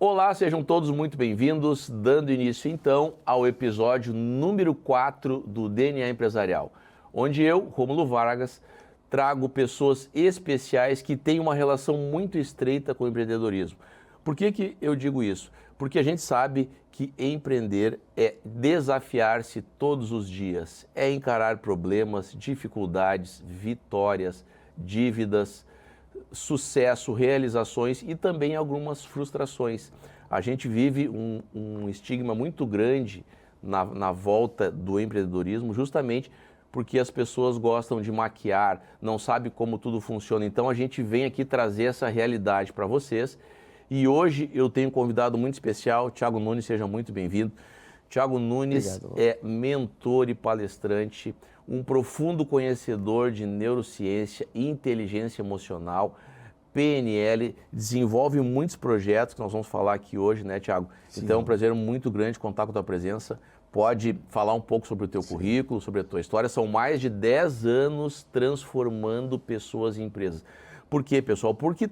Olá, sejam todos muito bem-vindos, dando início então ao episódio número 4 do DNA Empresarial, onde eu, Rômulo Vargas, trago pessoas especiais que têm uma relação muito estreita com o empreendedorismo. Por que eu digo isso? Porque a gente sabe que empreender é desafiar-se todos os dias, é encarar problemas, dificuldades, vitórias, dívidas, sucesso, realizações e também algumas frustrações. A gente vive um estigma muito grande na volta do empreendedorismo, justamente porque as pessoas gostam de maquiar, não sabem como tudo funciona. Então a gente vem aqui trazer essa realidade para vocês. E hoje eu tenho um convidado muito especial, Thiago Nunes, seja muito bem-vindo. Thiago Nunes é mentor e palestrante, um profundo conhecedor de neurociência e inteligência emocional, PNL, desenvolve muitos projetos que nós vamos falar aqui hoje, né, Thiago? Sim. Então é um prazer muito grande contar com a tua presença. Pode falar um pouco sobre o teu currículo, sobre a tua história. São mais de 10 anos transformando pessoas em empresas. Por quê, pessoal? Porque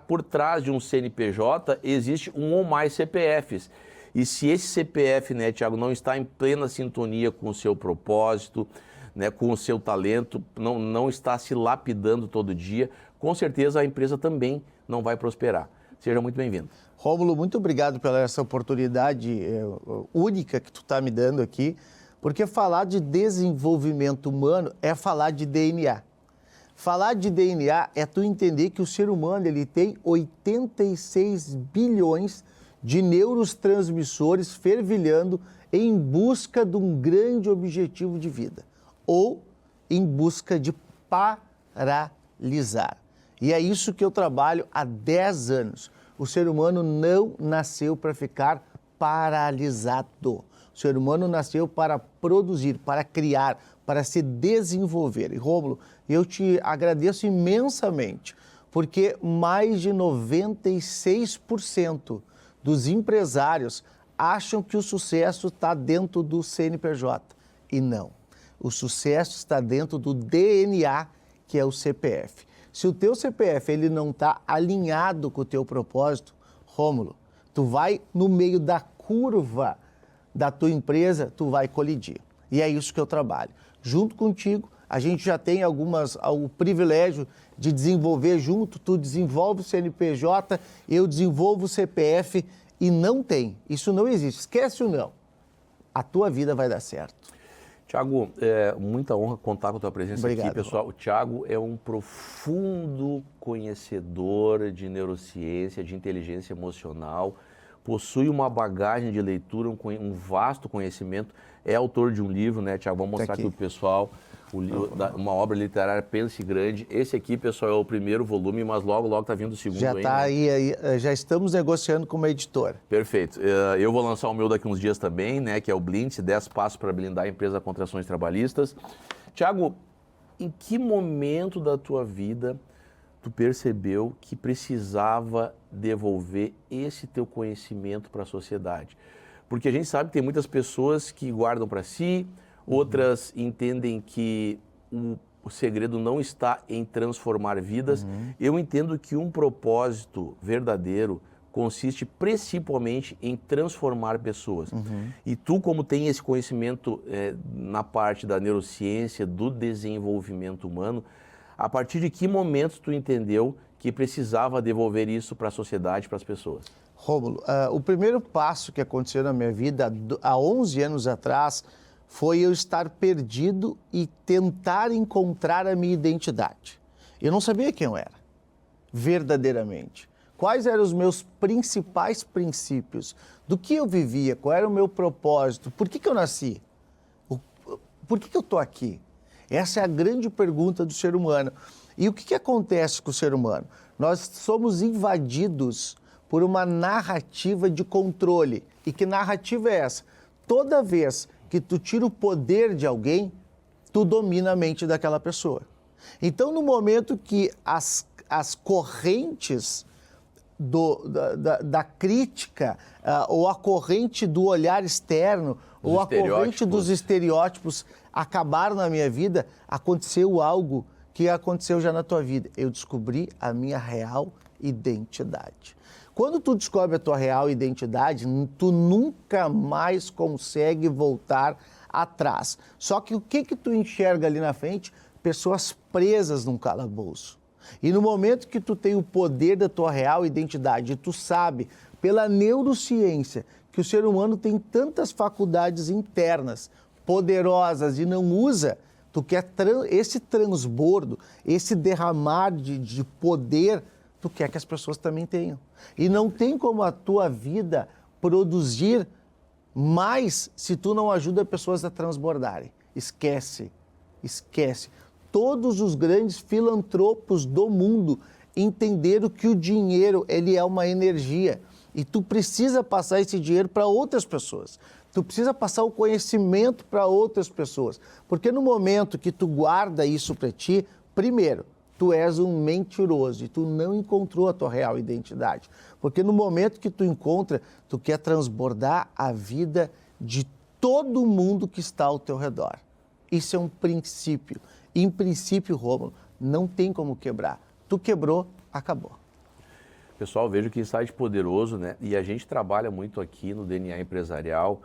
por trás de um CNPJ existe um ou mais CPFs. E se esse CPF, né, Thiago, não está em plena sintonia com o seu propósito, né, com o seu talento, não está se lapidando todo dia, com certeza a empresa também não vai prosperar. Seja muito bem-vindo. Rômulo, muito obrigado pela essa oportunidade única que tu está me dando aqui, porque falar de desenvolvimento humano é falar de DNA. Falar de DNA é tu entender que o ser humano ele tem 86 bilhões de neurotransmissores fervilhando em busca de um grande objetivo de vida ou em busca de paralisar. E é isso que eu trabalho há 10 anos. O ser humano não nasceu para ficar paralisado. O ser humano nasceu para produzir, para criar, para se desenvolver. E, Rômulo, eu te agradeço imensamente, porque mais de 96% dos empresários acham que o sucesso está dentro do CNPJ. E não. O sucesso está dentro do DNA, que é o CPF. Se o teu CPF ele não está alinhado com o teu propósito, Rômulo, tu vai no meio da curva da tua empresa, tu vai colidir. E é isso que eu trabalho. Junto contigo, a gente já tem o privilégio de desenvolver junto, tu desenvolve o CNPJ, eu desenvolvo o CPF e não tem, isso não existe, esquece o não. A tua vida vai dar certo. Thiago, é muita honra contar com a tua presença. Obrigado, aqui, pessoal. O Thiago é um profundo conhecedor de neurociência, de inteligência emocional, possui uma bagagem de leitura, um vasto conhecimento, é autor de um livro, né, Thiago? Vamos mostrar aqui para o pessoal, uma obra literária Pense Grande. Esse aqui, pessoal, é o primeiro volume, mas logo está vindo o segundo. Já está aí, já estamos negociando com uma editora. Perfeito. Eu vou lançar o meu daqui uns dias também, né, que é o Blintz, 10 passos para blindar a empresa contra ações trabalhistas. Thiago, em que momento da tua vida tu percebeu que precisava devolver esse teu conhecimento para a sociedade? Porque a gente sabe que tem muitas pessoas que guardam para si, outras entendem que o segredo não está em transformar vidas. Eu entendo que um propósito verdadeiro consiste principalmente em transformar pessoas. E tu, como tem esse conhecimento na parte da neurociência, do desenvolvimento humano, a partir de que momento tu entendeu que precisava devolver isso para a sociedade, para as pessoas? Rômulo, o primeiro passo que aconteceu na minha vida há 11 anos atrás foi eu estar perdido e tentar encontrar a minha identidade. Eu não sabia quem eu era, verdadeiramente. Quais eram os meus principais princípios? Do que eu vivia? Qual era o meu propósito? Por que eu nasci? Por que eu estou aqui? Essa é a grande pergunta do ser humano. E o que acontece com o ser humano? Nós somos invadidos por uma narrativa de controle. E que narrativa é essa? Toda vez que tu tira o poder de alguém, tu domina a mente daquela pessoa. Então, no momento que as correntes da crítica, ou a corrente do olhar externo, ou a corrente dos estereótipos acabaram na minha vida, aconteceu algo que aconteceu já na tua vida? Eu descobri a minha real identidade. Quando tu descobre a tua real identidade, tu nunca mais consegue voltar atrás. Só que o que tu enxerga ali na frente? Pessoas presas num calabouço. E no momento que tu tem o poder da tua real identidade, tu sabe, pela neurociência, que o ser humano tem tantas faculdades internas poderosas e não usa, tu quer esse transbordo, esse derramar de poder, tu quer que as pessoas também tenham. E não tem como a tua vida produzir mais se tu não ajuda pessoas a transbordarem. Esquece, esquece. Todos os grandes filantropos do mundo entenderam que o dinheiro, ele é uma energia. E tu precisa passar esse dinheiro para outras pessoas. Tu precisa passar o conhecimento para outras pessoas. Porque no momento que tu guarda isso para ti, primeiro, tu és um mentiroso e tu não encontrou a tua real identidade. Porque no momento que tu encontra, tu quer transbordar a vida de todo mundo que está ao teu redor. Isso é um princípio. Em princípio, Rômulo, não tem como quebrar. Tu quebrou, acabou. Pessoal, vejo que insight poderoso, né? E a gente trabalha muito aqui no DNA Empresarial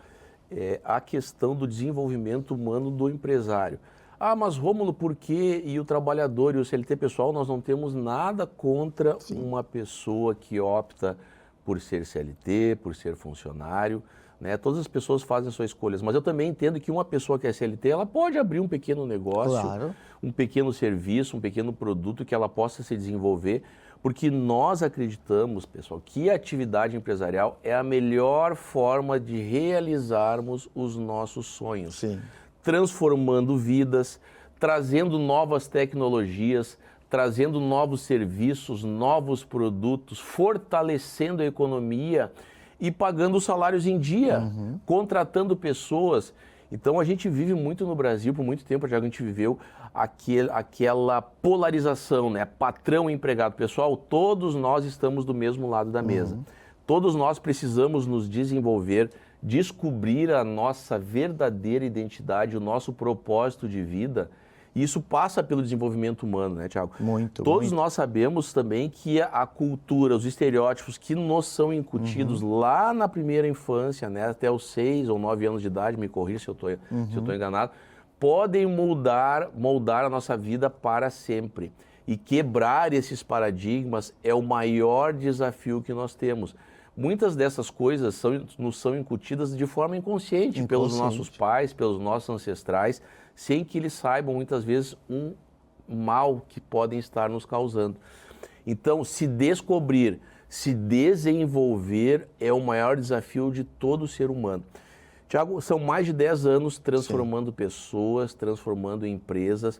a questão do desenvolvimento humano do empresário. Ah, mas Rômulo, por quê? E o trabalhador e o CLT, pessoal, nós não temos nada contra uma pessoa que opta por ser CLT, por ser funcionário, né? Todas as pessoas fazem as suas escolhas, mas eu também entendo que uma pessoa que é CLT, ela pode abrir um pequeno negócio, Claro. um pequeno serviço, um pequeno produto que ela possa se desenvolver, porque nós acreditamos, pessoal, que a atividade empresarial é a melhor forma de realizarmos os nossos sonhos. Sim. Transformando vidas, trazendo novas tecnologias, trazendo novos serviços, novos produtos, fortalecendo a economia e pagando os salários em dia, contratando pessoas. Então a gente vive muito no Brasil, por muito tempo já a gente viveu aquela polarização, né? Patrão e empregado. Pessoal, todos nós estamos do mesmo lado da mesa. Todos nós precisamos nos desenvolver, descobrir a nossa verdadeira identidade, o nosso propósito de vida. E isso passa pelo desenvolvimento humano, né, Thiago? Muito. Todos nós sabemos também que a cultura, os estereótipos que nos são incutidos lá na primeira infância, né, até os 6 ou 9 anos de idade, me corrija se eu estou enganado, podem moldar a nossa vida para sempre. E quebrar esses paradigmas é o maior desafio que nós temos. Muitas dessas coisas nos são incutidas de forma inconsciente pelos nossos pais, pelos nossos ancestrais, sem que eles saibam, muitas vezes, um mal que podem estar nos causando. Então, se descobrir, se desenvolver é o maior desafio de todo ser humano. Tiago, são mais de 10 anos transformando pessoas, transformando empresas.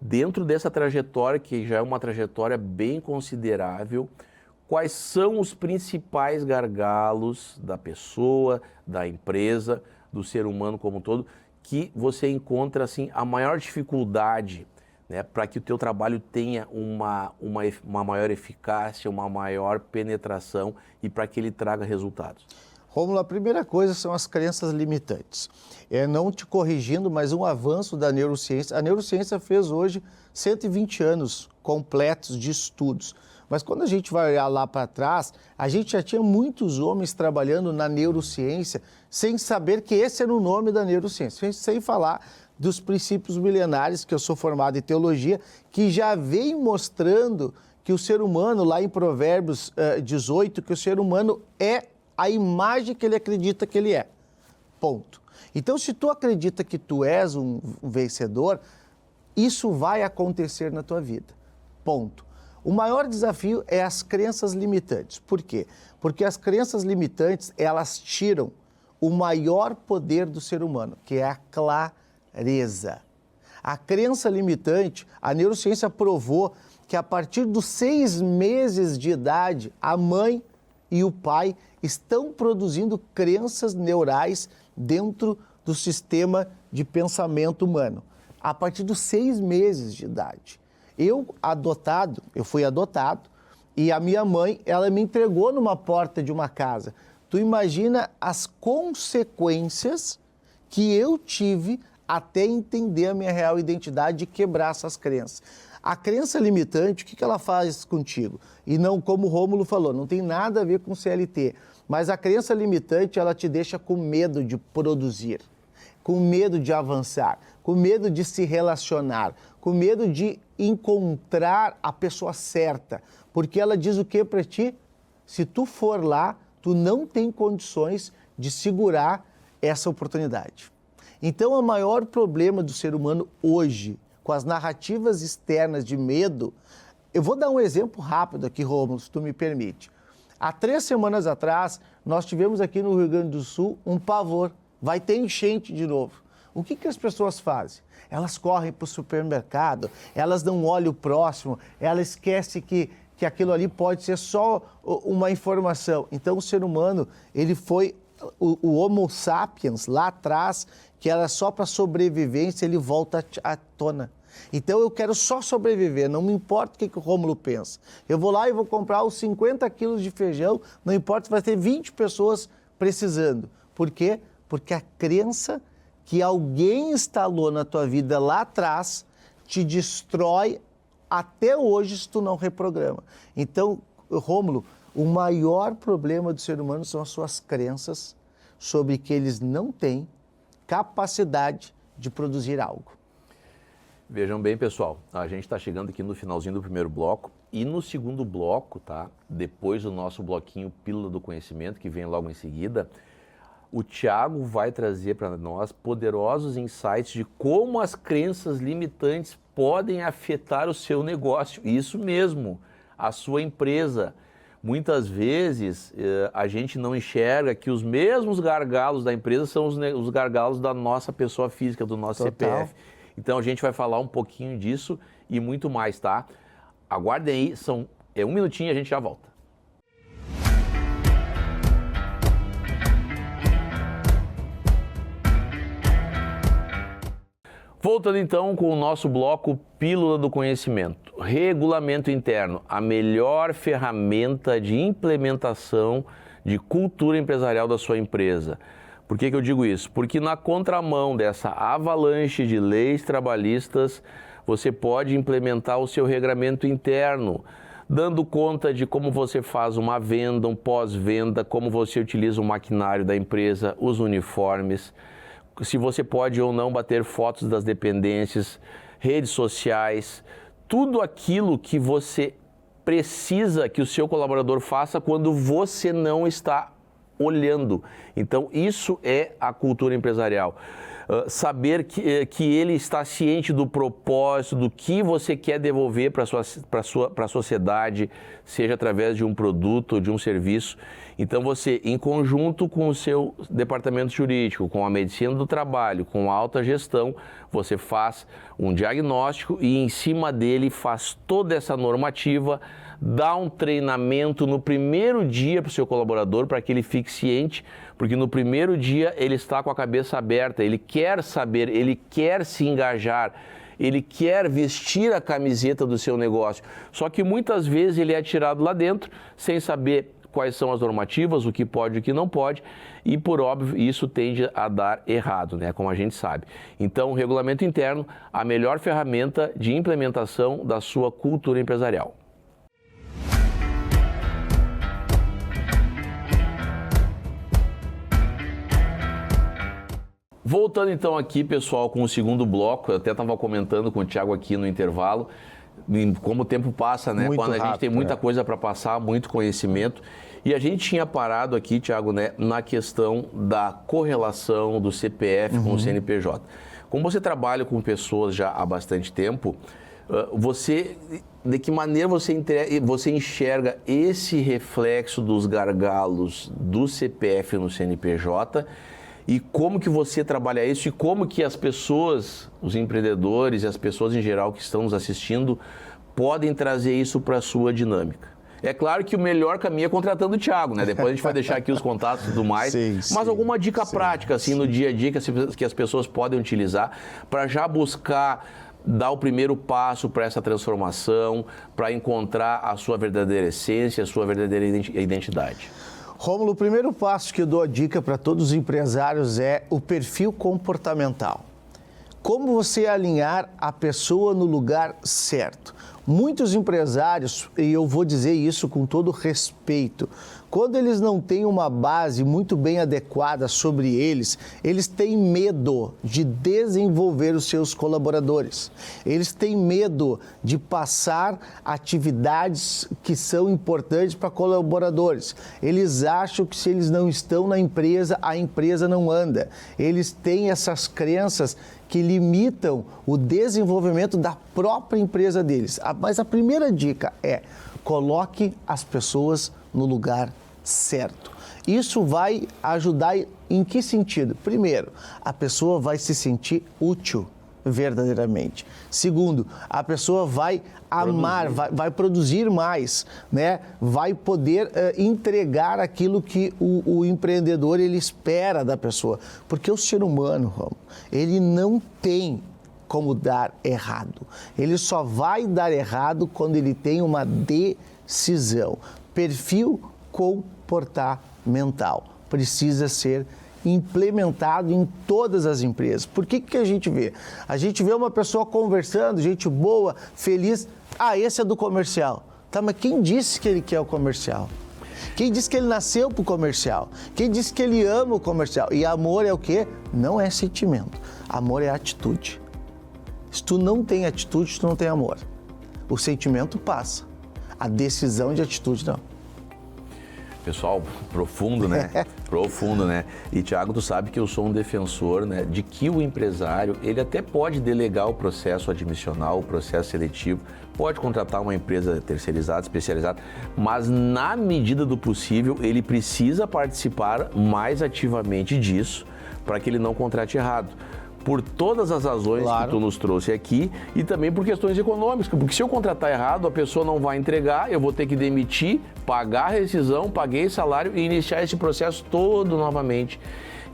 Dentro dessa trajetória, que já é uma trajetória bem considerável, quais são os principais gargalos da pessoa, da empresa, do ser humano como um todo, que você encontra assim, a maior dificuldade, né, para que o teu trabalho tenha uma maior eficácia, uma maior penetração e para que ele traga resultados? Rômulo, a primeira coisa são as crenças limitantes. Não te corrigindo, mas um avanço da neurociência. A neurociência fez hoje 120 anos completos de estudos. Mas quando a gente vai olhar lá para trás, a gente já tinha muitos homens trabalhando na neurociência sem saber que esse era o nome da neurociência. Sem falar dos princípios milenares, que eu sou formado em teologia, que já vem mostrando que o ser humano, lá em Provérbios 18, que o ser humano é a imagem que ele acredita que ele é. Ponto. Então, se tu acredita que tu és um vencedor, isso vai acontecer na tua vida. Ponto. O maior desafio é as crenças limitantes. Por quê? Porque as crenças limitantes, elas tiram o maior poder do ser humano, que é a clareza. A crença limitante, a neurociência provou que a partir dos 6 meses de idade, a mãe e o pai estão produzindo crenças neurais dentro do sistema de pensamento humano. A partir dos 6 meses de idade. Eu fui adotado e a minha mãe, ela me entregou numa porta de uma casa. Tu imagina as consequências que eu tive até entender a minha real identidade e quebrar essas crenças. A crença limitante, o que ela faz contigo? E não, como o Rômulo falou, não tem nada a ver com CLT, mas a crença limitante, ela te deixa com medo de produzir, com medo de avançar, com medo de se relacionar, com medo de encontrar a pessoa certa, porque ela diz o que para ti? Se tu for lá, tu não tem condições de segurar essa oportunidade. Então, o maior problema do ser humano hoje, com as narrativas externas de medo, eu vou dar um exemplo rápido aqui, Rômulo, se tu me permite. Há 3 semanas atrás, nós tivemos aqui no Rio Grande do Sul um pavor. Vai ter enchente de novo. O que as pessoas fazem? Elas correm para o supermercado, elas não olham o próximo, elas esquecem que aquilo ali pode ser só uma informação. Então, o ser humano, ele foi o Homo sapiens lá atrás, que era só para sobrevivência, ele volta à tona. Então, eu quero só sobreviver, não me importa o que o Rômulo pensa. Eu vou lá e vou comprar os 50 quilos de feijão, não importa, vai ter 20 pessoas precisando. Por quê? Porque a crença que alguém instalou na tua vida lá atrás te destrói até hoje se tu não reprograma. Então, Rômulo, o maior problema do ser humano são as suas crenças sobre que eles não têm capacidade de produzir algo. Vejam bem, pessoal, a gente está chegando aqui no finalzinho do primeiro bloco e no segundo bloco, tá? Depois do nosso bloquinho Pílula do Conhecimento, que vem logo em seguida, o Thiago vai trazer para nós poderosos insights de como as crenças limitantes podem afetar o seu negócio. Isso mesmo, a sua empresa. Muitas vezes a gente não enxerga que os mesmos gargalos da empresa são os gargalos da nossa pessoa física, do nosso CPF. Então a gente vai falar um pouquinho disso e muito mais, tá? Aguardem aí, é 1 minutinho e a gente já volta. Voltando então com o nosso bloco Pílula do Conhecimento. Regulamento interno, a melhor ferramenta de implementação de cultura empresarial da sua empresa. Por que eu digo isso? Porque na contramão dessa avalanche de leis trabalhistas, você pode implementar o seu regulamento interno, dando conta de como você faz uma venda, um pós-venda, como você utiliza o maquinário da empresa, os uniformes, se você pode ou não bater fotos das dependências, redes sociais, tudo aquilo que você precisa que o seu colaborador faça quando você não está olhando. Então, isso é a cultura empresarial. Saber que ele está ciente do propósito, do que você quer devolver para a sociedade, seja através de um produto ou de um serviço. Então você, em conjunto com o seu departamento jurídico, com a medicina do trabalho, com a alta gestão, você faz um diagnóstico e em cima dele faz toda essa normativa, dá um treinamento no primeiro dia para o seu colaborador para que ele fique ciente, porque no primeiro dia ele está com a cabeça aberta, ele quer saber, ele quer se engajar, ele quer vestir a camiseta do seu negócio. Só que muitas vezes ele é tirado lá dentro sem saber quais são as normativas, o que pode e o que não pode, e por óbvio isso tende a dar errado, né? Como a gente sabe. Então, o regulamento interno, a melhor ferramenta de implementação da sua cultura empresarial. Voltando então aqui, pessoal, com o segundo bloco, eu até estava comentando com o Thiago aqui no intervalo, como o tempo passa, né? Muito Quando a gente tem muita coisa para passar, muito conhecimento. E a gente tinha parado aqui, Thiago, né, na questão da correlação do CPF com o CNPJ. Como você trabalha com pessoas já há bastante tempo, de que maneira você enxerga esse reflexo dos gargalos do CPF no CNPJ e como que você trabalha isso e como que as pessoas, os empreendedores e as pessoas em geral que estão nos assistindo podem trazer isso para a sua dinâmica? É claro que o melhor caminho é contratando o Thiago, né? Depois a gente vai deixar aqui os contatos e tudo mais. Mas alguma dica prática, assim, no dia a dia que as pessoas podem utilizar para já buscar dar o primeiro passo para essa transformação, para encontrar a sua verdadeira essência, a sua verdadeira identidade? Rômulo, o primeiro passo que eu dou a dica para todos os empresários é o perfil comportamental. Como você alinhar a pessoa no lugar certo? Muitos empresários, e eu vou dizer isso com todo respeito, quando eles não têm uma base muito bem adequada sobre eles, eles têm medo de desenvolver os seus colaboradores. Eles têm medo de passar atividades que são importantes para colaboradores. Eles acham que se eles não estão na empresa, a empresa não anda. Eles têm essas crenças que limitam o desenvolvimento da própria empresa deles. Mas a primeira dica é: coloque as pessoas no lugar certo. Isso vai ajudar em que sentido? Primeiro, a pessoa vai se sentir útil verdadeiramente. Segundo, a pessoa vai amar, vai produzir mais, né? Vai poder entregar aquilo que o empreendedor ele espera da pessoa. Porque o ser humano, Romulo, ele não tem como dar errado. Ele só vai dar errado quando ele tem uma decisão. Perfil comportamental precisa ser implementado em todas as empresas. Por que a gente vê? A gente vê uma pessoa conversando, gente boa, feliz. Ah, esse é do comercial. Tá, mas quem disse que ele quer o comercial? Quem disse que ele nasceu pro comercial? Quem disse que ele ama o comercial? E amor é o quê? Não é sentimento. Amor é atitude. Se tu não tem atitude, tu não tem amor. O sentimento passa. A decisão de atitude não. Pessoal, profundo, né? Profundo, né? E, Thiago, tu sabe que eu sou um defensor, né, de que o empresário, ele até pode delegar o processo admissional, o processo seletivo, pode contratar uma empresa terceirizada, especializada, mas na medida do possível, ele precisa participar mais ativamente disso para que ele não contrate errado. Por todas as razões que tu nos trouxe aqui e também por questões econômicas, porque se eu contratar errado, a pessoa não vai entregar, eu vou ter que demitir, pagar a rescisão, paguei salário e iniciar esse processo todo novamente.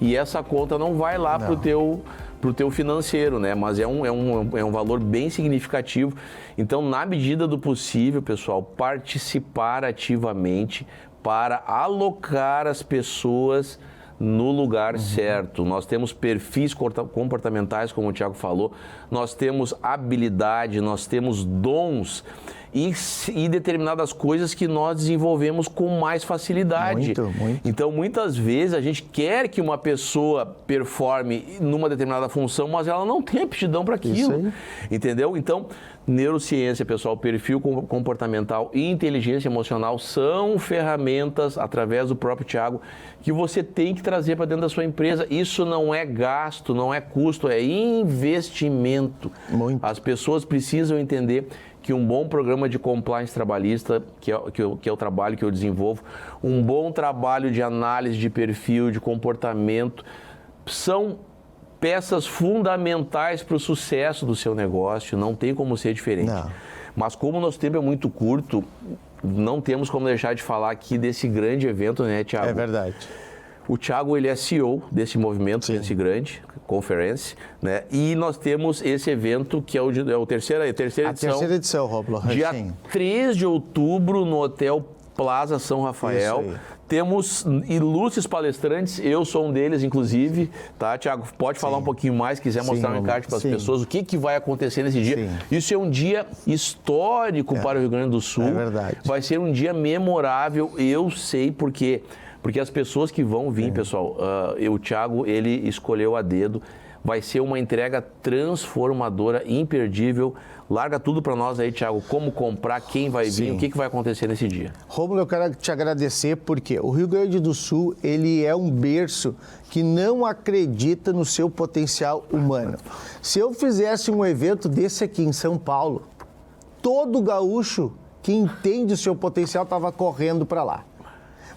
E essa conta não vai lá pro teu financeiro, né? Mas é um valor bem significativo. Então, na medida do possível, pessoal, participar ativamente para alocar as pessoas no lugar certo. Nós temos perfis comportamentais, como o Thiago falou, nós temos habilidade, nós temos dons e determinadas coisas que nós desenvolvemos com mais facilidade. Muito. Então, muitas vezes, a gente quer que uma pessoa performe numa determinada função, mas ela não tem aptidão para aquilo. Entendeu? Então, neurociência, pessoal, perfil comportamental e inteligência emocional são ferramentas, através do próprio Thiago, que você tem que trazer para dentro da sua empresa. Isso não é gasto, não é custo, é investimento. As pessoas precisam entender que um bom programa de compliance trabalhista, que é o trabalho que eu desenvolvo, um bom trabalho de análise de perfil, de comportamento, são peças fundamentais para o sucesso do seu negócio, não tem como ser diferente. Não. Mas como o nosso tempo é muito curto, não temos como deixar de falar aqui desse grande evento, né, Thiago? É verdade. O Thiago, ele é CEO desse movimento, Pense Grande, Conference, né? E nós temos esse evento que é a terceira edição. A terceira edição, Romulo. Dia 3 de outubro, no Hotel Plaza São Rafael. Temos ilustres palestrantes, eu sou um deles, inclusive, tá, Thiago? Pode falar um pouquinho mais, quiser mostrar um encarte para as pessoas, o que vai acontecer nesse dia. Isso é um dia histórico para o Rio Grande do Sul. É verdade. Vai ser um dia memorável, eu sei porque as pessoas que vão vir, pessoal, o Thiago, ele escolheu a dedo, vai ser uma entrega transformadora, imperdível. Larga tudo para nós aí, Thiago, como comprar, quem vai vir, o que vai acontecer nesse dia. Romulo, eu quero te agradecer porque o Rio Grande do Sul, ele é um berço que não acredita no seu potencial humano. Se eu fizesse um evento desse aqui em São Paulo, todo gaúcho que entende o seu potencial estava correndo para lá.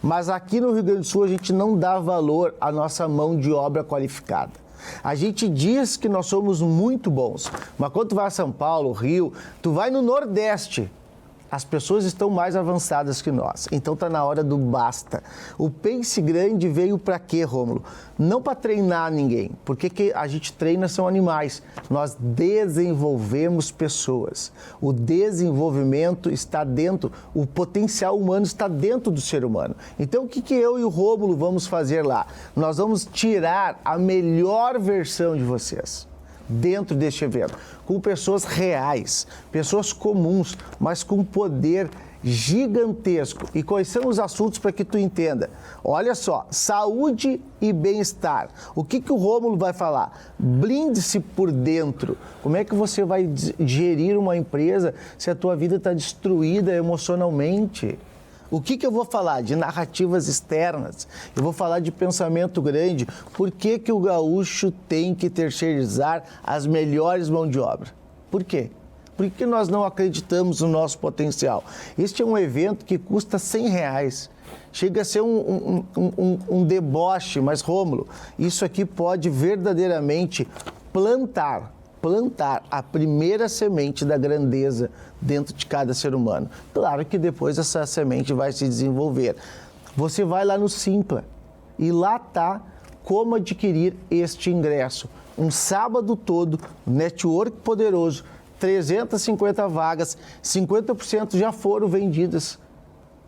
Mas aqui no Rio Grande do Sul a gente não dá valor à nossa mão de obra qualificada. A gente diz que nós somos muito bons, mas quando tu vai a São Paulo, Rio, tu vai no Nordeste, as pessoas estão mais avançadas que nós. Então está na hora do basta. O Pense Grande veio para quê, Rômulo? Não para treinar ninguém, porque que a gente treina são animais. Nós desenvolvemos pessoas. O desenvolvimento está dentro, o potencial humano está dentro do ser humano. Então o que eu e o Rômulo vamos fazer lá? Nós vamos tirar a melhor versão de vocês. dentro deste evento, com pessoas reais, pessoas comuns, mas com poder gigantesco. E quais são os assuntos para que tu entenda? Olha só, saúde e bem-estar. O que o Rômulo vai falar? Blinde-se por dentro. Como é que você vai gerir uma empresa se a tua vida está destruída emocionalmente? O que eu vou falar? De narrativas externas. Eu vou falar de pensamento grande. Por que o gaúcho tem que terceirizar as melhores mãos de obra? Por quê? Por que nós não acreditamos no nosso potencial? Este é um evento que custa R$100. Chega a ser um deboche, mas, Rômulo, isso aqui pode verdadeiramente plantar a primeira semente da grandeza dentro de cada ser humano. Claro que depois essa semente vai se desenvolver. Você vai lá no Simpla e lá está como adquirir este ingresso. Um sábado todo, network poderoso, 350 vagas, 50% já foram vendidas.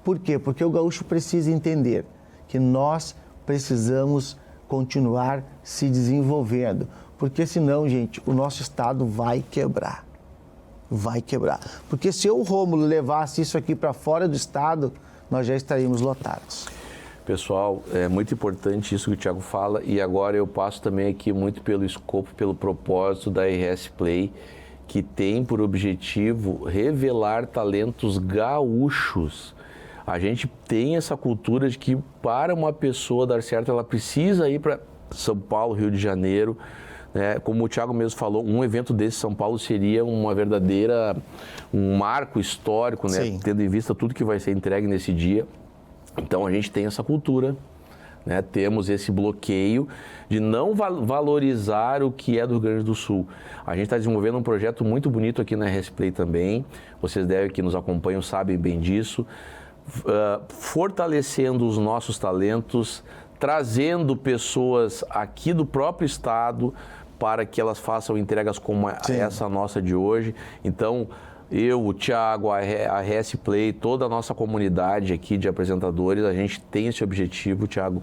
Por quê? Porque o gaúcho precisa entender que nós precisamos continuar se desenvolvendo. Porque senão, gente, o nosso estado vai quebrar. Vai quebrar. Porque se o Rômulo levasse isso aqui para fora do estado, nós já estaríamos lotados. Pessoal, é muito importante isso que o Thiago fala, e agora eu passo também aqui muito pelo escopo, pelo propósito da RS Play, que tem por objetivo revelar talentos gaúchos. A gente tem essa cultura de que para uma pessoa dar certo, ela precisa ir para São Paulo, Rio de Janeiro, né? Como o Thiago mesmo falou, um evento desse em São Paulo seria um marco histórico, né? Tendo em vista tudo que vai ser entregue nesse dia. Então a gente tem essa cultura, né? Temos esse bloqueio de não valorizar o que é do Rio Grande do Sul. A gente está desenvolvendo um projeto muito bonito aqui na RS Play também, vocês que nos acompanham sabem bem disso, fortalecendo os nossos talentos, trazendo pessoas aqui do próprio estado para que elas façam entregas como essa nossa de hoje. Então, eu, o Thiago, a RS Play, toda a nossa comunidade aqui de apresentadores, a gente tem esse objetivo, Thiago,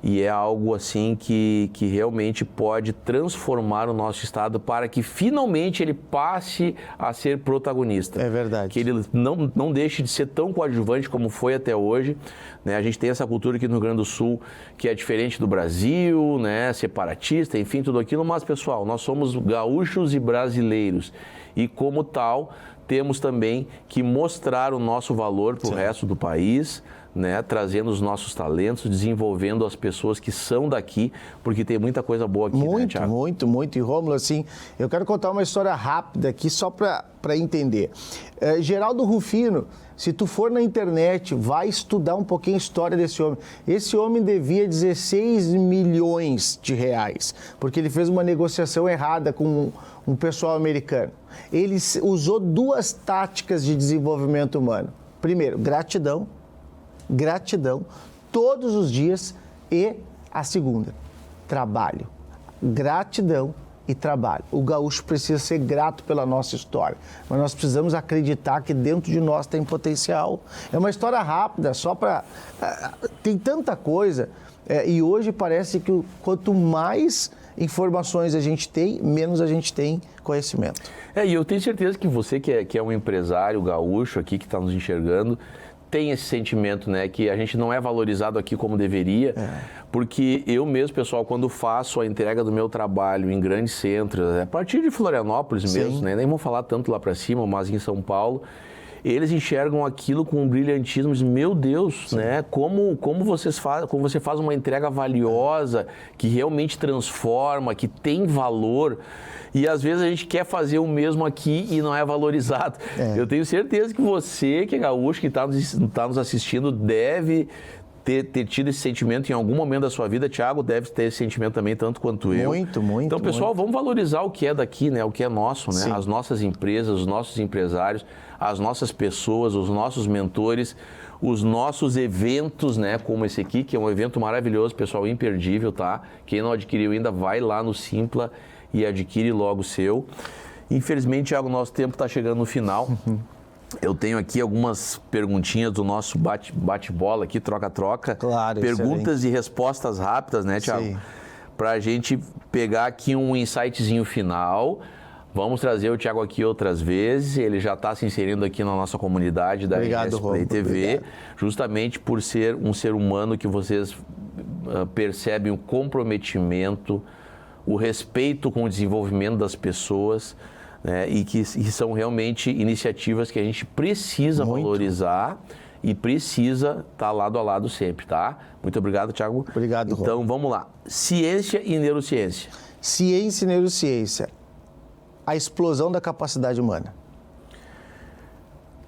e é algo assim que realmente pode transformar o nosso estado para que finalmente ele passe a ser protagonista. É verdade. Que ele não deixe de ser tão coadjuvante como foi até hoje, né? A gente tem essa cultura aqui no Rio Grande do Sul que é diferente do Brasil, né? Separatista, enfim, tudo aquilo, mas pessoal, nós somos gaúchos e brasileiros e como tal temos também que mostrar o nosso valor para o resto do país, né? Trazendo os nossos talentos, desenvolvendo as pessoas que são daqui, porque tem muita coisa boa aqui, muito, né, Thiago? Muito. E, Rômulo, assim, eu quero contar uma história rápida aqui, só para entender. Geraldo Rufino, se tu for na internet, vai estudar um pouquinho a história desse homem. Esse homem devia 16 milhões de reais, porque ele fez uma negociação errada com um pessoal americano. Ele usou duas táticas de desenvolvimento humano. Primeiro, gratidão, todos os dias, e a segunda, trabalho. Gratidão e trabalho. O gaúcho precisa ser grato pela nossa história, mas nós precisamos acreditar que dentro de nós tem potencial. É uma história rápida, só para... Tem tanta coisa, e hoje parece que quanto mais informações a gente tem, menos a gente tem conhecimento. E eu tenho certeza que você que é um empresário gaúcho aqui, que está nos enxergando, tem esse sentimento, né, que a gente não é valorizado aqui como deveria, porque eu mesmo, pessoal, quando faço a entrega do meu trabalho em grandes centros, a partir de Florianópolis mesmo, né, nem vou falar tanto lá para cima, mas em São Paulo, eles enxergam aquilo com um brilhantismo, dizem, meu Deus, né, como você faz uma entrega valiosa, que realmente transforma, que tem valor, e às vezes a gente quer fazer o mesmo aqui e não é valorizado. Eu tenho certeza que você, que é gaúcho, que está nos assistindo, deve ter tido esse sentimento em algum momento da sua vida. Thiago deve ter esse sentimento também, tanto quanto eu. Muito. Então, pessoal, vamos valorizar o que é daqui, né? O que é nosso, né? Sim. As nossas empresas, os nossos empresários, as nossas pessoas, os nossos mentores, os nossos eventos, né? Como esse aqui, que é um evento maravilhoso, pessoal, imperdível, tá? Quem não adquiriu ainda, vai lá no Simpla e adquire logo o seu. Infelizmente, Thiago, nosso tempo está chegando no final. Eu tenho aqui algumas perguntinhas do nosso bate-bola aqui, troca-troca. Claro, perguntas excelente. e respostas rápidas, né, Thiago? Sim. para a gente pegar aqui um insightzinho final. Vamos trazer o Thiago aqui outras vezes, ele já está se inserindo aqui na nossa comunidade da RS Play TV, justamente por ser um ser humano que vocês percebem o comprometimento, o respeito com o desenvolvimento das pessoas, né, e que são realmente iniciativas que a gente precisa valorizar e precisa estar lado a lado sempre, tá? Muito obrigado, Thiago. Obrigado, Rô. Então, vamos lá. Ciência e neurociência. Ciência e neurociência. A explosão da capacidade humana.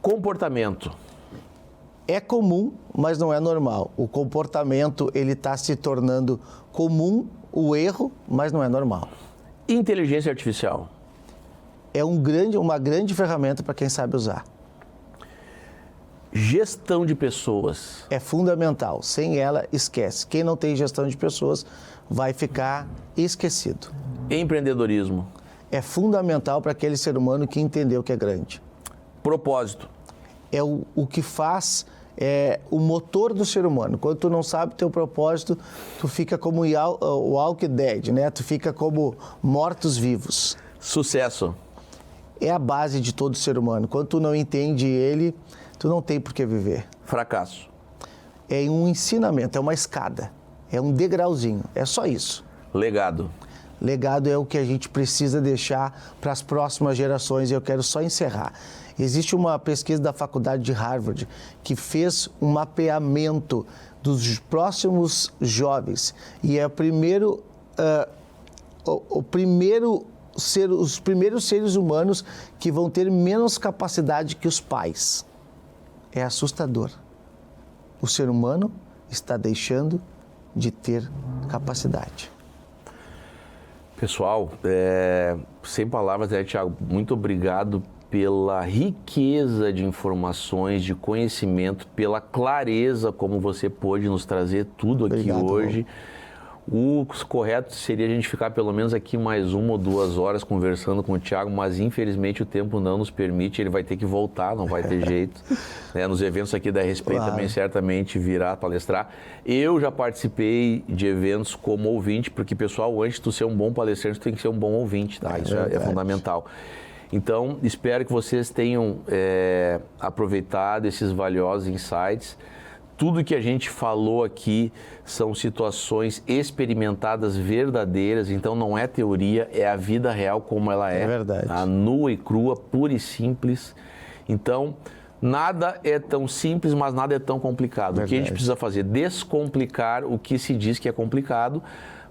Comportamento. É comum, mas não é normal. O comportamento, ele está se tornando comum, o erro, mas não é normal. Inteligência artificial. É uma grande ferramenta para quem sabe usar. Gestão de pessoas. É fundamental. Sem ela, esquece. Quem não tem gestão de pessoas vai ficar esquecido. Empreendedorismo. É fundamental para aquele ser humano que entendeu que é grande. Propósito. É o que faz o motor do ser humano. Quando tu não sabe teu propósito, tu fica como o Walking Dead, né? Tu fica como mortos-vivos. Sucesso. É a base de todo ser humano. Quando tu não entende ele, tu não tem por que viver. Fracasso. É um ensinamento, é uma escada, é um degrauzinho, é só isso. Legado. Legado é o que a gente precisa deixar para as próximas gerações e eu quero só encerrar. Existe uma pesquisa da Faculdade de Harvard que fez um mapeamento dos próximos jovens e é os primeiros seres humanos que vão ter menos capacidade que os pais. É assustador. O ser humano está deixando de ter capacidade. Pessoal, sem palavras, Thiago, muito obrigado pela riqueza de informações, de conhecimento, pela clareza como você pôde nos trazer tudo aqui hoje. O correto seria a gente ficar pelo menos aqui mais 1 ou 2 horas conversando com o Thiago, mas infelizmente o tempo não nos permite, ele vai ter que voltar, não vai ter jeito. Nos eventos aqui da RS Play também certamente virá palestrar. Eu já participei de eventos como ouvinte, porque, pessoal, antes de tu ser um bom palestrante, tu tem que ser um bom ouvinte, tá? Isso é fundamental. Então, espero que vocês tenham aproveitado esses valiosos insights. Tudo que a gente falou aqui são situações experimentadas verdadeiras, então não é teoria, é a vida real como ela é. É verdade. Tá? Nua e crua, pura e simples. Então, nada é tão simples, mas nada é tão complicado. Verdade. O que a gente precisa fazer? Descomplicar o que se diz que é complicado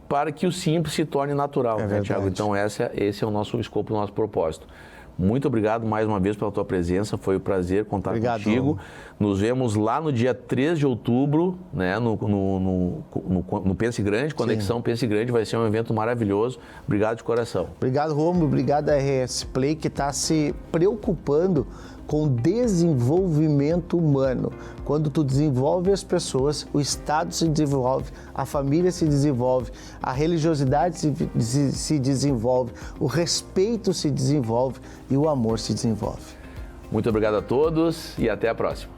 para que o simples se torne natural, né, Thiago? Então, esse é o nosso escopo, o nosso propósito. Muito obrigado mais uma vez pela tua presença, foi um prazer contar contigo. Nos vemos lá no dia 3 de outubro, né, no Pense Grande, Conexão Pense Grande, vai ser um evento maravilhoso. Obrigado de coração. Obrigado, Rômulo, obrigado a RS Play que está se preocupando com desenvolvimento humano. Quando tu desenvolve as pessoas, o Estado se desenvolve, a família se desenvolve, a religiosidade se desenvolve, o respeito se desenvolve e o amor se desenvolve. Muito obrigado a todos e até a próxima.